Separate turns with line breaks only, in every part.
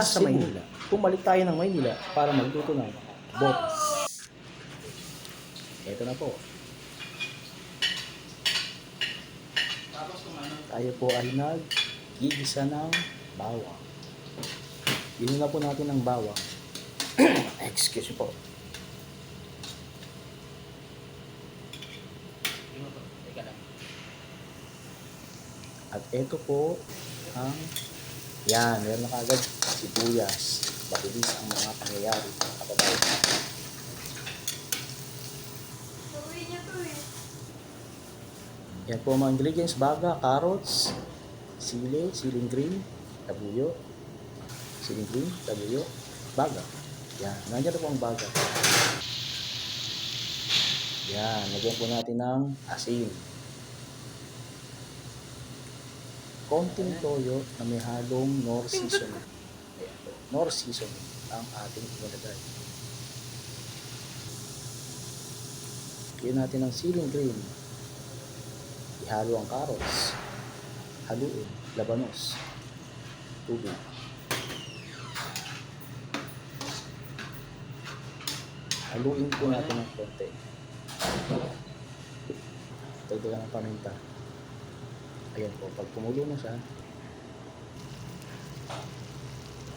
sa Maynila. Bumalik tayo ng Maynila para magluto ng botis. Ito na po. Tayo po ay nag-gigisa ng bawang. Yun na po natin ang bawang. Excuse me po. At ito po ang meron na kagad sibuyas. Mabilis ang mga pangyayari mga kababayan. Yan po ang mga ingredients: baga, carrots, sili, siling green, labuyo, siling green, labuyo, baga. Yan, nandiyan na po ang baga. Yan, lagyan po natin ng asin. Konting toyo na may halong nor seasoning. Ayan po, nor seasoning ang ating ilalagay. Lagyan natin ng siling green. Ihalo ang carrots. Haluin, labanos, tubig. Haluin po natin ng konti. Dagdagan ng paminta. Ayan po, pag kumulo na siya,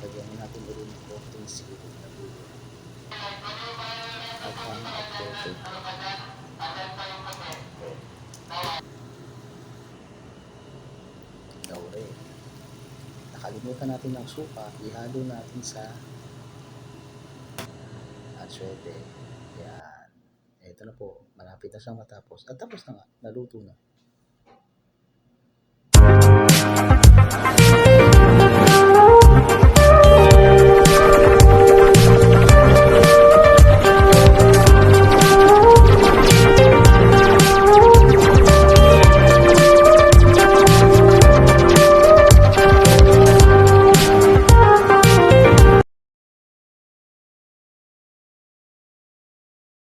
lagyan natin ulit ng konting sili na bulo. At ang atlote. Laure. Nakalimutan natin ng suka, ihalo natin sa atsuete. Yan. Ito na po, malapit na siyang matapos. At tapos na nga, naluto na.